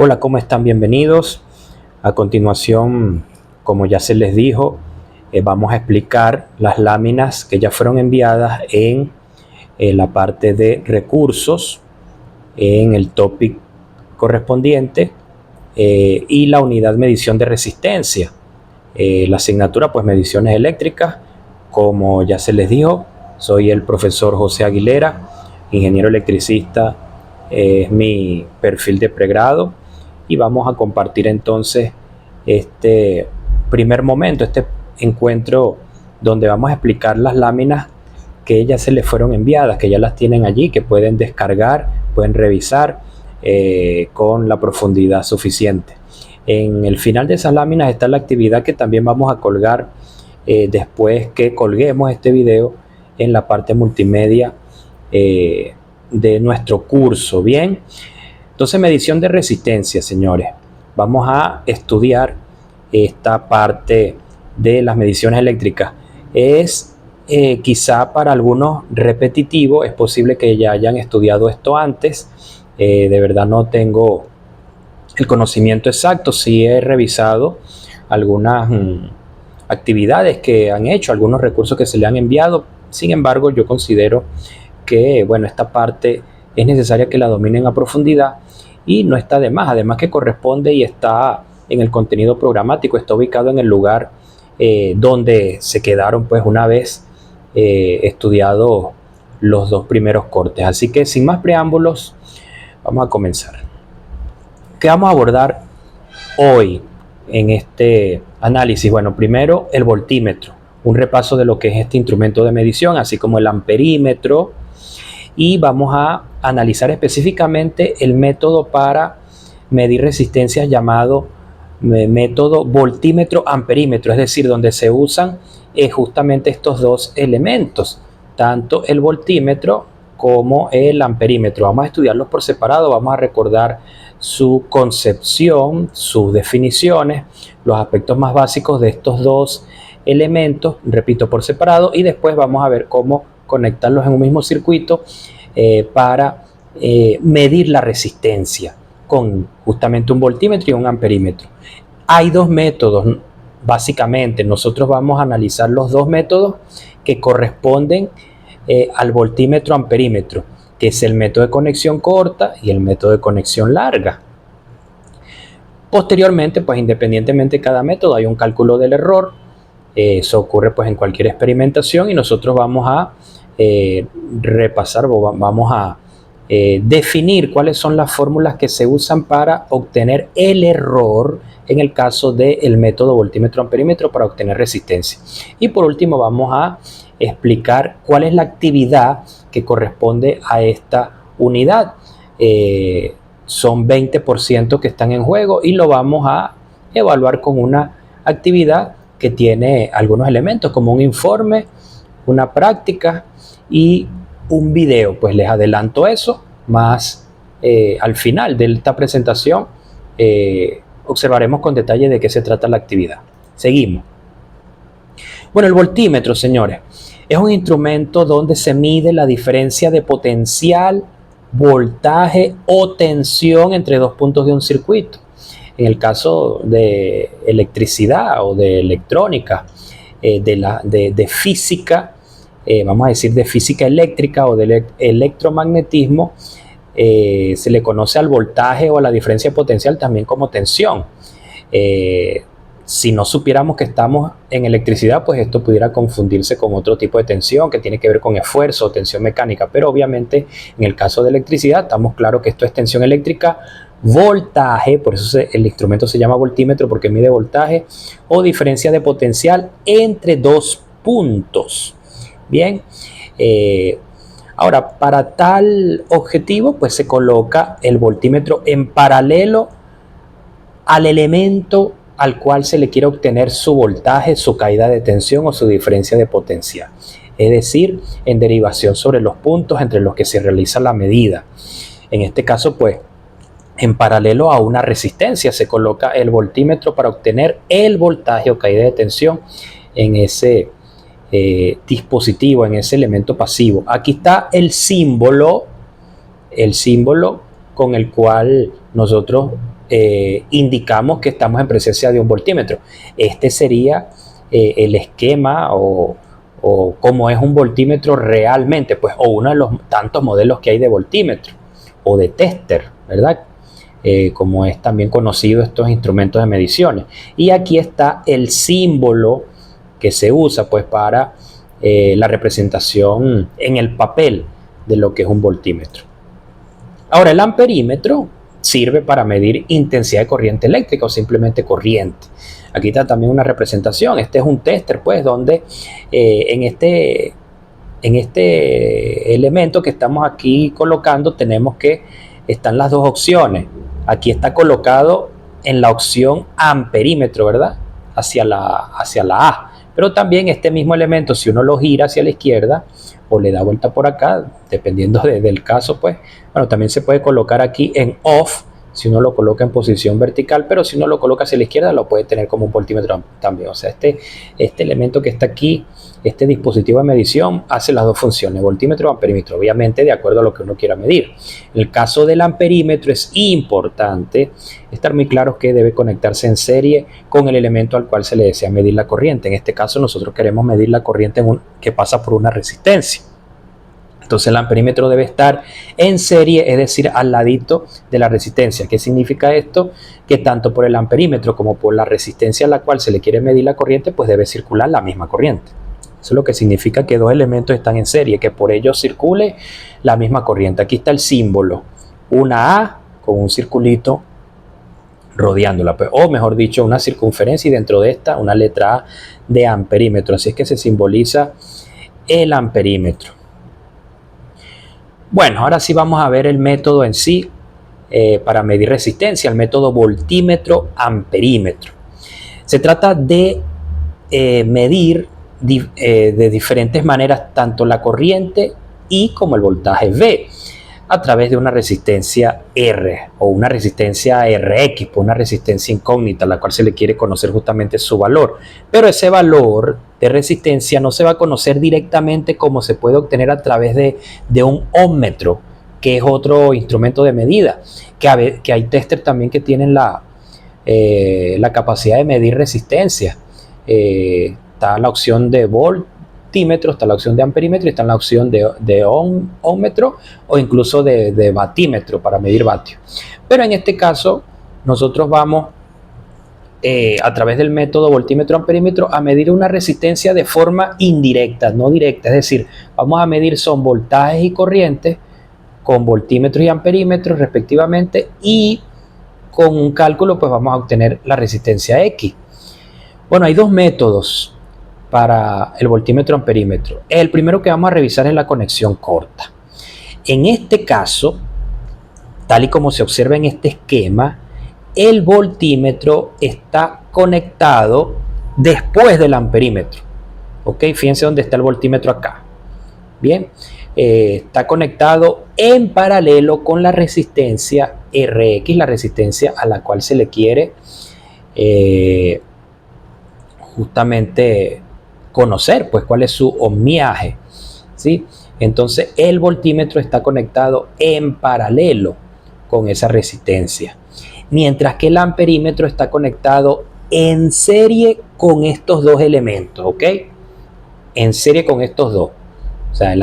Hola, ¿cómo están? Bienvenidos. A continuación, como ya se les dijo, vamos a explicar las láminas que ya fueron enviadas en la parte de recursos, en el topic correspondiente y la unidad medición de resistencia. La asignatura, pues mediciones eléctricas. Como ya se les dijo, soy el profesor José Aguilera, ingeniero electricista, es mi perfil de pregrado. Y vamos a compartir entonces este primer momento, este encuentro donde vamos a explicar las láminas que ya se les fueron enviadas, que ya las tienen allí, que pueden descargar, pueden revisar con la profundidad suficiente. En el final de esas láminas está la actividad que también vamos a colgar después que colguemos este video en la parte multimedia de nuestro curso. Bien. Entonces, medición de resistencia, señores. Vamos a estudiar esta parte de las mediciones eléctricas. Es quizá para algunos repetitivo, es posible que ya hayan estudiado esto antes. De verdad no tengo el conocimiento exacto. Sí he revisado algunas actividades que han hecho, algunos recursos que se le han enviado. Sin embargo, yo considero que, bueno, esta parte es necesaria que la dominen a profundidad y no está de más, además que corresponde y está en el contenido programático, está ubicado en el lugar donde se quedaron pues una vez estudiados los dos primeros cortes. Así que sin más preámbulos, vamos a comenzar. ¿Qué vamos a abordar hoy en este análisis? Bueno, primero el voltímetro, un repaso de lo que es este instrumento de medición, así como el amperímetro, y vamos a analizar específicamente el método para medir resistencias llamado método voltímetro-amperímetro, es decir, donde se usan justamente estos dos elementos, tanto el voltímetro como el amperímetro. Vamos a estudiarlos por separado, vamos a recordar su concepción, sus definiciones, los aspectos más básicos de estos dos elementos, repito, por separado, y después vamos a ver cómo conectarlos en un mismo circuito para medir la resistencia con justamente un voltímetro y un amperímetro. Hay dos métodos, básicamente. Nosotros vamos a analizar los dos métodos que corresponden al voltímetro amperímetro, que es el método de conexión corta y el método de conexión larga. Posteriormente, pues independientemente de cada método, hay un cálculo del error. Eso ocurre pues en cualquier experimentación y nosotros vamos a repasar, vamos a definir cuáles son las fórmulas que se usan para obtener el error en el caso del método voltímetro-amperímetro para obtener resistencia. Y por último vamos a explicar cuál es la actividad que corresponde a esta unidad. Son 20% que están en juego y lo vamos a evaluar con una actividad que tiene algunos elementos como un informe, una práctica y un video. Pues les adelanto eso, más al final de esta presentación observaremos con detalle de qué se trata la actividad. Seguimos. Bueno, el voltímetro, señores, es un instrumento donde se mide la diferencia de potencial, voltaje o tensión entre dos puntos de un circuito. En el caso de electricidad o de electrónica, de física, vamos a decir de física eléctrica o de electromagnetismo, se le conoce al voltaje o a la diferencia de potencial también como tensión. Si no supiéramos que estamos en electricidad, pues esto pudiera confundirse con otro tipo de tensión que tiene que ver con esfuerzo o tensión mecánica, pero obviamente en el caso de electricidad estamos claros que esto es tensión eléctrica, voltaje, por eso el instrumento se llama voltímetro porque mide voltaje o diferencia de potencial entre dos puntos. Bien, ahora para tal objetivo pues se coloca el voltímetro en paralelo al elemento al cual se le quiere obtener su voltaje, su caída de tensión o su diferencia de potencial, es decir, en derivación sobre los puntos entre los que se realiza la medida. En este caso pues en paralelo a una resistencia se coloca el voltímetro para obtener el voltaje o caída de tensión en ese dispositivo, en ese elemento pasivo. Aquí está el símbolo con el cual nosotros indicamos que estamos en presencia de un voltímetro. Este sería el esquema o cómo es un voltímetro realmente, pues, o uno de los tantos modelos que hay de voltímetro o de tester, ¿verdad? Como es también conocido estos instrumentos de mediciones. Y aquí está el símbolo que se usa, pues, para la representación en el papel de lo que es un voltímetro. Ahora, el amperímetro sirve para medir intensidad de corriente eléctrica o simplemente corriente. Aquí está también una representación. Este es un tester, pues, donde en este elemento que estamos aquí colocando tenemos que están las dos opciones. Aquí está colocado en la opción amperímetro, ¿verdad? Hacia la A. Pero también este mismo elemento, si uno lo gira hacia la izquierda o le da vuelta por acá, dependiendo del caso, pues, bueno, también se puede colocar aquí en off, si uno lo coloca en posición vertical, pero si uno lo coloca hacia la izquierda, lo puede tener como un voltímetro también. O sea, este elemento que está aquí, este dispositivo de medición, hace las dos funciones, voltímetro y amperímetro, obviamente de acuerdo a lo que uno quiera medir. En el caso del amperímetro es importante estar muy claro que debe conectarse en serie con el elemento al cual se le desea medir la corriente. En este caso nosotros queremos medir la corriente que pasa por una resistencia. Entonces el amperímetro debe estar en serie, es decir, al ladito de la resistencia. ¿Qué significa esto? Que tanto por el amperímetro como por la resistencia a la cual se le quiere medir la corriente, pues debe circular la misma corriente. Eso es lo que significa que dos elementos están en serie, que por ellos circule la misma corriente. Aquí está el símbolo, una A con un circulito rodeándola, o mejor dicho, una circunferencia, y dentro de esta una letra A de amperímetro. Así es que se simboliza el amperímetro. Bueno, ahora sí vamos a ver el método en sí para medir resistencia, el método voltímetro-amperímetro. Se trata de medir de diferentes maneras tanto la corriente I como el voltaje V a través de una resistencia R o una resistencia RX, por una resistencia incógnita, a la cual se le quiere conocer justamente su valor. Pero ese valor de resistencia no se va a conocer directamente como se puede obtener a través de un ohmmetro, que es otro instrumento de medida, que hay testers también que tienen la capacidad de medir resistencia. Está la opción de voltímetro, está la opción de amperímetro y está la opción de ohmmetro o incluso de batímetro para medir vatios. Pero en este caso nosotros vamos a través del método voltímetro-amperímetro a medir una resistencia de forma indirecta, no directa. Es decir, vamos a medir son voltajes y corrientes con voltímetros y amperímetros respectivamente, y con un cálculo pues vamos a obtener la resistencia X. Bueno, hay dos métodos para el voltímetro amperímetro. El primero que vamos a revisar es la conexión corta. En este caso, tal y como se observa en este esquema, el voltímetro está conectado después del amperímetro. ¿Ok? Fíjense dónde está el voltímetro acá. Bien, está conectado en paralelo con la resistencia RX, la resistencia a la cual se le quiere justamente conocer, pues, cuál es su ohmiaje, ¿sí? Entonces el voltímetro está conectado en paralelo con esa resistencia, mientras que el amperímetro está conectado en serie con estos dos elementos, ¿ok? En serie con estos dos. O sea,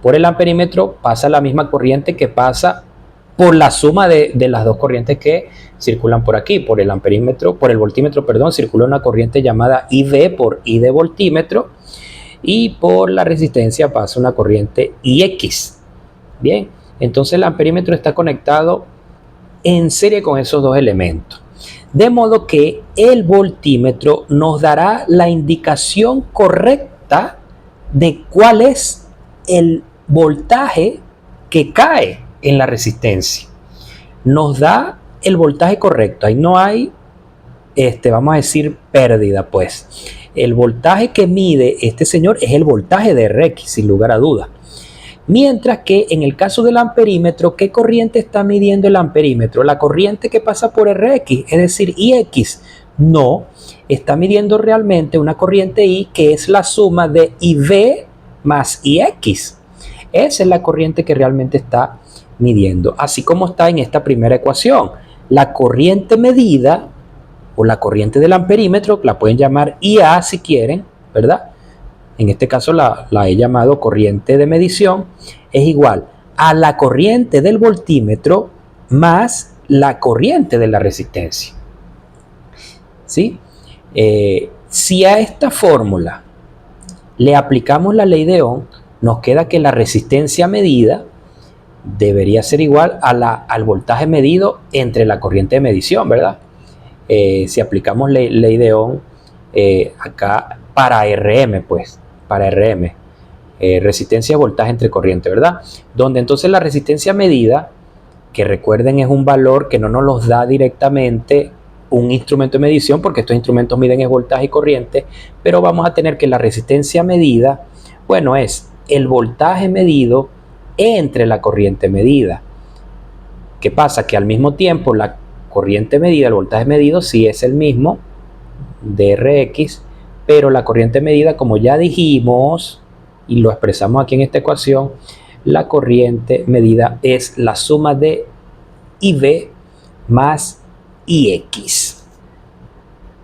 por el amperímetro pasa la misma corriente que pasa por la suma de las dos corrientes que circulan por aquí. Por el voltímetro, circula una corriente llamada IV por I de voltímetro, y por la resistencia pasa una corriente IX. Bien, entonces el amperímetro está conectado en serie con esos dos elementos. De modo que el voltímetro nos dará la indicación correcta de cuál es el voltaje que cae en la resistencia. Nos da el voltaje correcto, ahí no hay vamos a decir pérdida, pues. El voltaje que mide este señor es el voltaje de RX, sin lugar a dudas. Mientras que en el caso del amperímetro, ¿qué corriente está midiendo el amperímetro? La corriente que pasa por RX, es decir, IX. No, está midiendo realmente una corriente I que es la suma de IV más IX. Esa es la corriente que realmente está midiendo, así como está en esta primera ecuación. La corriente medida o la corriente del amperímetro, la pueden llamar IA si quieren, ¿verdad? En este caso la he llamado corriente de medición, es igual a la corriente del voltímetro más la corriente de la resistencia. ¿Sí? Si a esta fórmula le aplicamos la ley de Ohm, nos queda que la resistencia medida debería ser igual al voltaje medido entre la corriente de medición, ¿verdad? Si aplicamos ley de Ohm acá para RM, pues, para RM, resistencia, voltaje entre corriente, ¿verdad? Donde entonces la resistencia medida, que recuerden es un valor que no nos los da directamente un instrumento de medición, porque estos instrumentos miden el voltaje y corriente, pero vamos a tener que la resistencia medida, bueno, es el voltaje medido entre la corriente medida. ¿Qué pasa? Que al mismo tiempo la corriente medida, el voltaje medido sí es el mismo, Drx, pero la corriente medida, como ya dijimos y lo expresamos aquí en esta ecuación, la corriente medida es la suma de IB más IX.